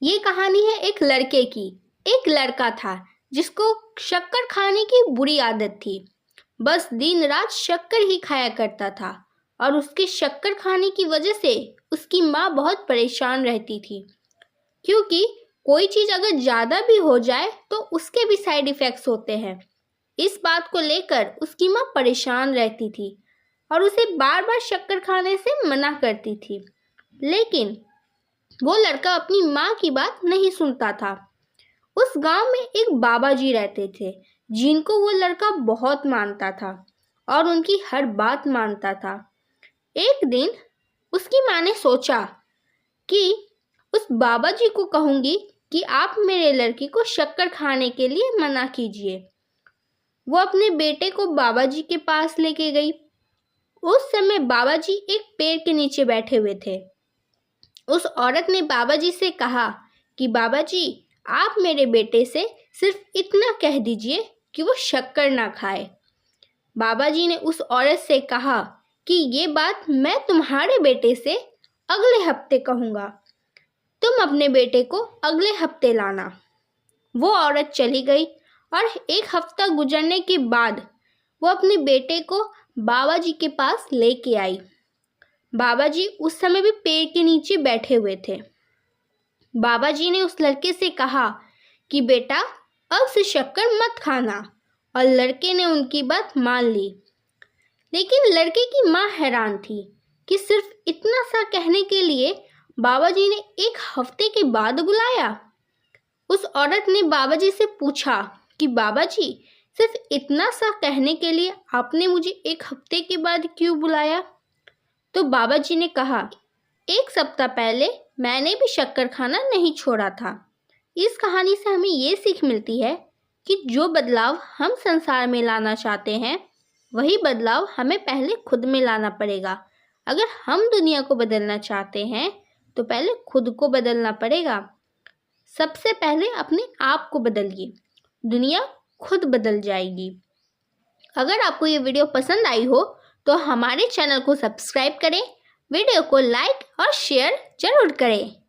ये कहानी है एक लड़के की। एक लड़का था जिसको शक्कर खाने की बुरी आदत थी। बस दिन रात शक्कर ही खाया करता था और उसके शक्कर खाने की वजह से उसकी माँ बहुत परेशान रहती थी, क्योंकि कोई चीज़ अगर ज़्यादा भी हो जाए तो उसके भी साइड इफ़ेक्ट्स होते हैं। इस बात को लेकर उसकी माँ परेशान रहती थी और उसे बार बार शक्कर खाने से मना करती थी, लेकिन वो लड़का अपनी माँ की बात नहीं सुनता था। उस गांव में एक बाबा जी रहते थे जिनको वो लड़का बहुत मानता था और उनकी हर बात मानता था। एक दिन उसकी माँ ने सोचा कि उस बाबा जी को कहूँगी कि आप मेरे लड़के को शक्कर खाने के लिए मना कीजिए। वो अपने बेटे को बाबा जी के पास लेके गई। उस समय बाबा जी एक पेड़ के नीचे बैठे हुए थे। उस औरत ने बाबा जी से कहा कि बाबा जी, आप मेरे बेटे से सिर्फ इतना कह दीजिए कि वो शक्कर ना खाए। बाबा जी ने उस औरत से कहा कि ये बात मैं तुम्हारे बेटे से अगले हफ्ते कहूँगा, तुम अपने बेटे को अगले हफ्ते लाना। वो औरत चली गई और एक हफ्ता गुजरने के बाद वो अपने बेटे को बाबा जी के पास लेके आई। बाबा जी उस समय भी पेड़ के नीचे बैठे हुए थे। बाबा जी ने उस लड़के से कहा कि बेटा, अब से शक्कर मत खाना, और लड़के ने उनकी बात मान ली। लेकिन लड़के की माँ हैरान थी कि सिर्फ इतना सा कहने के लिए बाबा जी ने एक हफ्ते के बाद बुलाया। उस औरत ने बाबा जी से पूछा कि बाबा जी, सिर्फ इतना सा कहने के लिए आपने मुझे एक हफ्ते के बाद क्यों बुलाया? तो बाबा जी ने कहा, एक सप्ताह पहले मैंने भी शक्कर खाना नहीं छोड़ा था। इस कहानी से हमें ये सीख मिलती है कि जो बदलाव हम संसार में लाना चाहते हैं, वही बदलाव हमें पहले खुद में लाना पड़ेगा। अगर हम दुनिया को बदलना चाहते हैं तो पहले खुद को बदलना पड़ेगा। सबसे पहले अपने आप को बदलिए, दुनिया खुद बदल जाएगी। अगर आपको ये वीडियो पसंद आई हो तो हमारे चैनल को सब्सक्राइब करें, वीडियो को लाइक और शेयर जरूर करें।